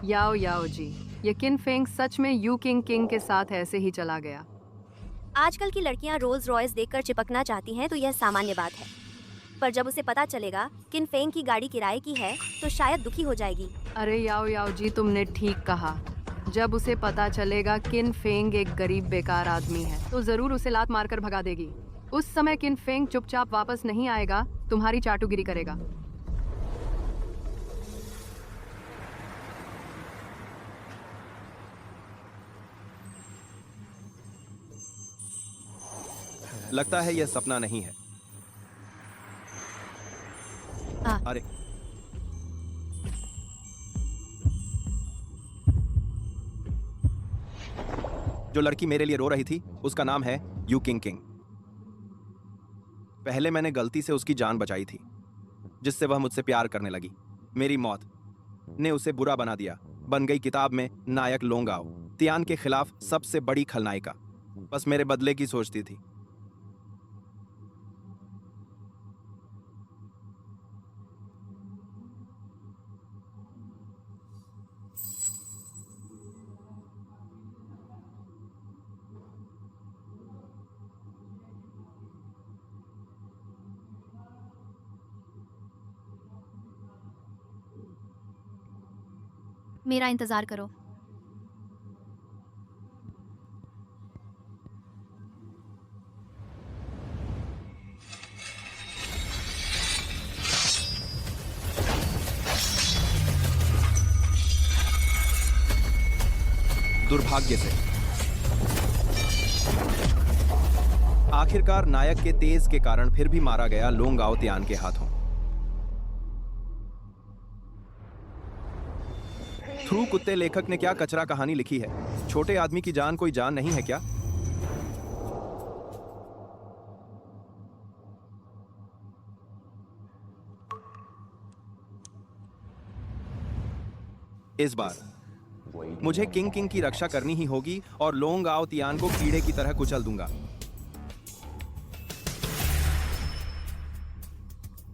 याओ याओ जी, ये किन फेंग सच में यू किंग किंग के साथ ऐसे ही चला गया। आजकल की लड़कियां रोल्स रॉयस देखकर चिपकना चाहती हैं तो यह सामान्य बात है, पर जब उसे पता चलेगा किन फेंग की गाड़ी किराए की है तो शायद दुखी हो जाएगी। अरे याओ याओ जी, तुमने ठीक कहा। जब उसे पता चलेगा किन फेंग एक गरीब बेकार आदमी है तो जरूर उसे लात मारकर भगा देगी। उस समय किन फेंग चुपचाप वापस नहीं आएगा, तुम्हारी चाटुगिरी करेगा। लगता है यह सपना नहीं है। हाँ। अरे जो लड़की मेरे लिए रो रही थी उसका नाम है यू किंग किंग। पहले मैंने गलती से उसकी जान बचाई थी, जिससे वह मुझसे प्यार करने लगी। मेरी मौत ने उसे बुरा बना दिया, बन गई किताब में नायक लोंगाओ तियान के खिलाफ सबसे बड़ी खलनायिका। बस मेरे बदले की सोचती थी। मेरा इंतजार करो। दुर्भाग्य से आखिरकार नायक के तेज के कारण फिर भी मारा गया लोंगाओ तियान के हाथों। थ्रू कुत्ते लेखक ने क्या कचरा कहानी लिखी है। छोटे आदमी की जान कोई जान नहीं है क्या? इस बार मुझे किंग किंग की रक्षा करनी ही होगी और लोंगाओ तियान को कीड़े की तरह कुचल दूंगा।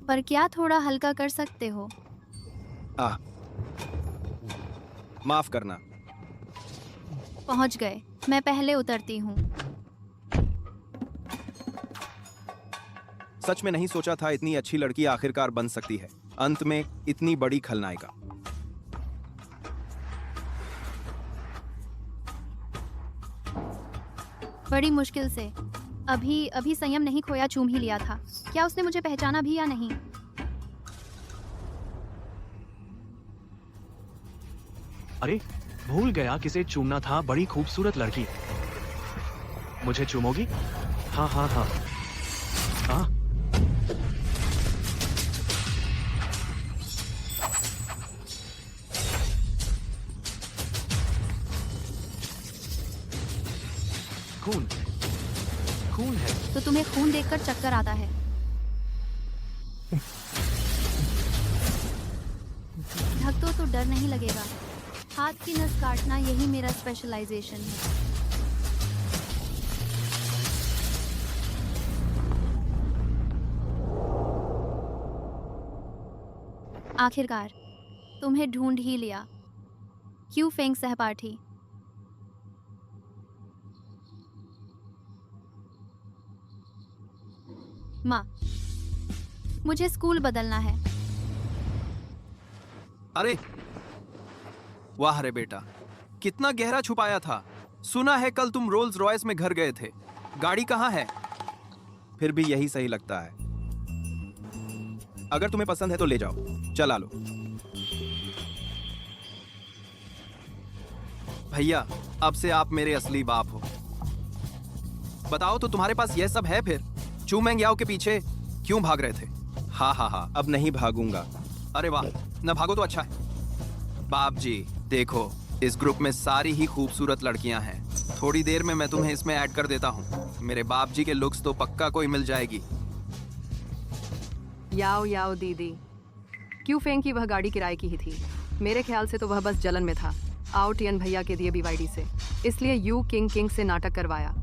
पर क्या थोड़ा हल्का कर सकते हो? माफ करना। पहुंच गए। मैं पहले उतरती हूँ। सच में नहीं सोचा था इतनी अच्छी लड़की आखिरकार बन सकती है, अंत में इतनी बड़ी खलनायिका। बड़ी मुश्किल से अभी संयम नहीं खोया, चूम ही लिया था। क्या उसने मुझे पहचाना भी या नहीं? अरे भूल गया किसे चूमना था। बड़ी खूबसूरत लड़की। मुझे चूमोगी? हाँ हाँ हाँ हाँ। खून खून है। तो तुम्हें खून देखकर चक्कर आता है? ढक दो तो डर नहीं लगेगा। हाथ की नस काटना यही मेरा स्पेशलाइजेशन है। आखिरकार तुम्हें ढूंढ ही लिया। क्यों फेंग सहपाठी? माँ, मुझे स्कूल बदलना है। अरे वाह रे बेटा, कितना गहरा छुपाया था। सुना है कल तुम रोल्स रॉयस में घर गए थे। गाड़ी कहाँ है? फिर भी यही सही लगता है। अगर तुम्हें पसंद है तो ले जाओ, चला लो। भैया, अब से आप मेरे असली बाप हो। बताओ तो तुम्हारे पास यह सब है फिर? चू मैंग के पीछे क्यों भाग रहे थे? हाँ हाँ हाँ, अब नहीं भागूंगा। अरे वाह, न भागो तो अच्छा है। बाप जी देखो, इस ग्रुप में सारी ही खूबसूरत लड़कियां हैं। थोड़ी देर में मैं तुम्हें इसमें ऐड कर देता हूँ। मेरे बाप जी के लुक्स तो पक्का कोई मिल जाएगी। याओ याओ दीदी, क्यों फेंग की वह गाड़ी किराए की ही थी। मेरे ख्याल से तो वह बस जलन में था। आओ टियन भैया के दिए BYD से, इसलिए यू किंग किंग से नाटक करवाया।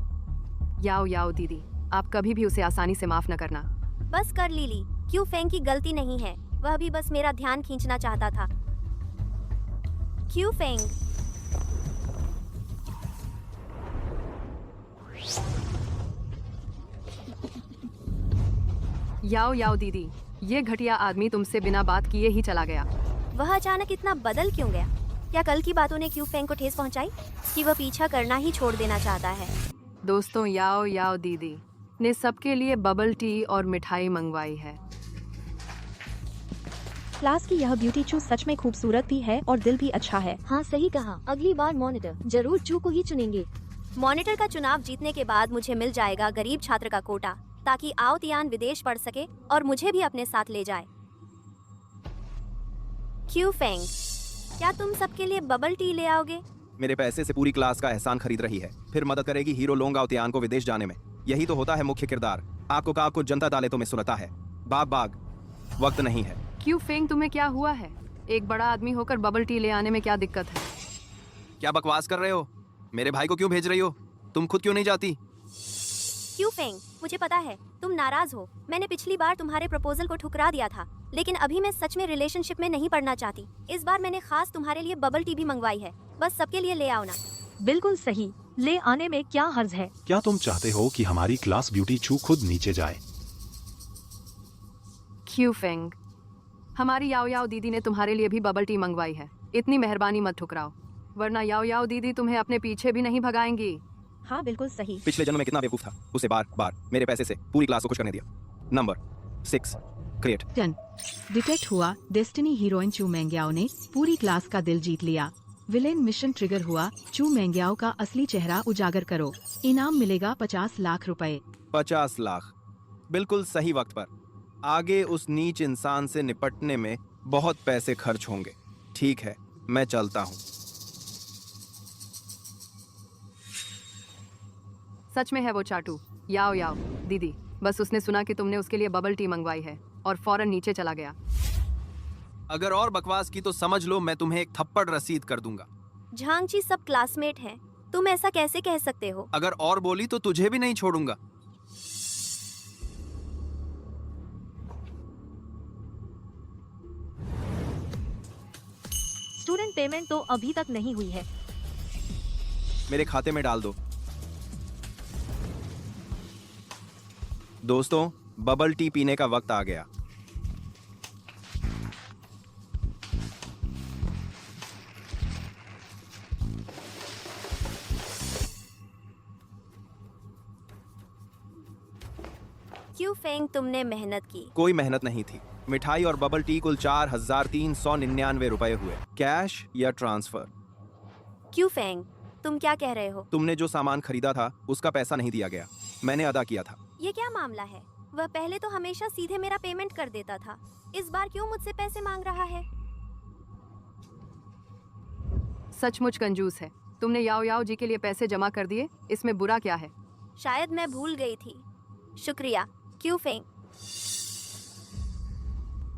याओ याओ दीदी, आप कभी भी उसे आसानी से माफ न करना। बस कर लीली, क्यों फेंग की गलती नहीं है। वह भी बस मेरा ध्यान खींचना चाहता था। Qiu Feng. याओ याओ दीदी, ये घटिया आदमी तुमसे बिना बात किए ही चला गया। वह अचानक इतना बदल क्यों गया? क्या कल की बातों ने क्यू फेंग को ठेस पहुंचाई कि वह पीछा करना ही छोड़ देना चाहता है? दोस्तों, याओ याओ दीदी ने सबके लिए बबल टी और मिठाई मंगवाई है। क्लास की यह ब्यूटी चू सच में खूबसूरत भी है और दिल भी अच्छा है। हाँ सही कहा, अगली बार मॉनिटर जरूर चू को ही चुनेंगे। मॉनिटर का चुनाव जीतने के बाद मुझे मिल जाएगा गरीब छात्र का कोटा, ताकि आओ तियान विदेश पढ़ सके और मुझे भी अपने साथ ले जाए। क्यू फेंग, क्या तुम सबके लिए बबल टी ले आओगे? मेरे पैसे से पूरी क्लास का एहसान खरीद रही है, फिर मदद करेगी हीरो लोंग आउतियान को विदेश जाने में। यही तो होता है मुख्य किरदार। आपको का आपको जनता दाले तो में सुलता है। बाग बाग, वक्त नहीं है। क्यू फेंग, तुम्हें क्या हुआ है? एक बड़ा आदमी होकर बबल टी ले आने में क्या दिक्कत है? क्या बकवास कर रहे हो? मेरे भाई को क्यों भेज रही हो? तुम खुद क्यों नहीं जाती? क्यू फेंग, मुझे पता है तुम नाराज हो। मैंने पिछली बार तुम्हारे प्रपोजल को ठुकरा दिया था, लेकिन अभी मैं सच में रिलेशनशिप में नहीं पड़ना चाहती। इस बार मैंने खास तुम्हारे लिए बबल टी भी मंगवाई है, बस सबके लिए ले आओ ना। बिल्कुल सही, ले आने में क्या हर्ज है? क्या तुम चाहते हो कि हमारी क्लास ब्यूटी चू खुद नीचे जाए? क्यू फेंग, हमारी याओ याओ दीदी ने तुम्हारे लिए भी बबल टी मंगवाई है। इतनी मेहरबानी मत ठुकराओ, वरना याओ याओ दीदी तुम्हें अपने पीछे भी नहीं भगाएंगी। हाँ बिल्कुल सही। पिछले जन्म में कितना बेवकूफ था, उसे बार बार मेरे पैसे से पूरी क्लास को खुश करने दिया। Number 6 create. टन डिटेक्ट हुआ, डेस्टिनी हीरोइन चू मेंग्याओ ने पूरी क्लास का दिल जीत लिया। विलेन मिशन ट्रिगर हुआ, चू मेंग्याओ का असली चेहरा उजागर करो। इनाम मिलेगा 50 लाख रुपए। 50 लाख, बिल्कुल सही वक्त पर। आगे उस नीच इंसान से निपटने में बहुत पैसे खर्च होंगे। ठीक है, मैं चलता हूँ। सच में है वो चाटू। याओ याओ दीदी, बस उसने सुना कि तुमने उसके लिए बबल टी मंगवाई है और फौरन नीचे चला गया। अगर और बकवास की तो समझ लो मैं तुम्हें एक थप्पड़ रसीद कर दूंगा। झांगची सब क्लासमेट हैं, तुम ऐसा कैसे कह सकते हो? अगर और बोली तो तुझे भी नहीं छोड़ूंगा। स्टूडेंट पेमेंट तो अभी तक नहीं हुई है। मेरे खाते में डाल दो। दोस्तों, बबल टी पीने का वक्त आ गया। क्यू फेंग, तुमने मेहनत की। कोई मेहनत नहीं थी। मिठाई और बबल टी कुल 4,399 रुपए हुए। कैश या ट्रांसफर? क्यू फेंग, तुम क्या कह रहे हो? तुमने जो सामान खरीदा था उसका पैसा नहीं दिया गया, मैंने अदा किया था। ये क्या मामला है? वह पहले तो हमेशा सीधे मेरा पेमेंट कर देता था, इस बार क्यों मुझसे पैसे मांग रहा है? सचमुच कंजूस है। तुमने याओ याओ जी के लिए पैसे जमा कर दिए, इसमें बुरा क्या है? शायद मैं भूल गई थी। शुक्रिया क्यू फेंग।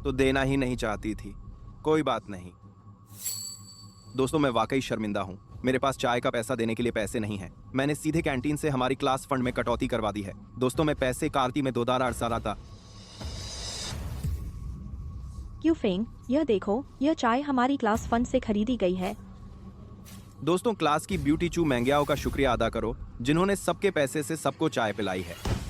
तो देना ही नहीं चाहती थी। कोई बात नहीं। दोस्तों, मैं वाकई शर्मिंदा हूँ। मेरे पास चाय का पैसा देने के लिए पैसे नहीं हैं। मैंने सीधे कैंटीन से हमारी क्लास फंड में कटौती करवा दी है। दोस्तों, मैं पैसे कार्ती में 2 दारा अरसा रहा था। क्यू फेंग, यह देखो, यह चाय हमारी क्लास फंड से खरीदी गई है। दोस्तों, क्लास की ब्यूटी चू मेंग्याओ का शुक्रिया अदा करो, जिन्होंने सबके पैसे से सबको चाय पिलाई है।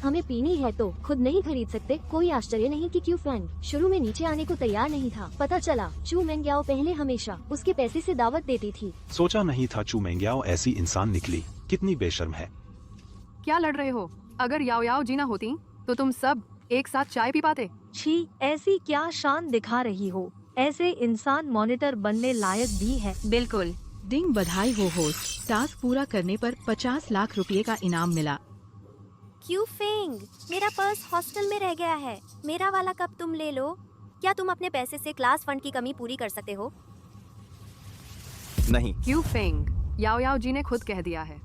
हमें पीनी है तो खुद नहीं खरीद सकते। कोई आश्चर्य नहीं कि क्यू फेंग शुरू में नीचे आने को तैयार नहीं था। पता चला चू मेंग्याओ पहले हमेशा उसके पैसे से दावत देती थी। सोचा नहीं था चू मेंग्याओ ऐसी इंसान निकली। कितनी बेशर्म है। क्या लड़ रहे हो? अगर याओ याओ जी ना होती तो तुम सब एक साथ चाय पी पाते। छी, ऐसी क्या शान दिखा रही हो? ऐसे इंसान मॉनिटर बनने लायक भी है। बिल्कुल। डिंग, बधाई हो होस्ट। टास्क पूरा करने पर 50 लाख रुपए का इनाम मिला। क्यू फेंग, मेरा पर्स हॉस्टल में रह गया है। मेरा वाला कप तुम ले लो। क्या तुम अपने पैसे से क्लास फंड की कमी पूरी कर सकते हो? नहीं। क्यू फेंग, याओ याओ जी ने खुद कह दिया है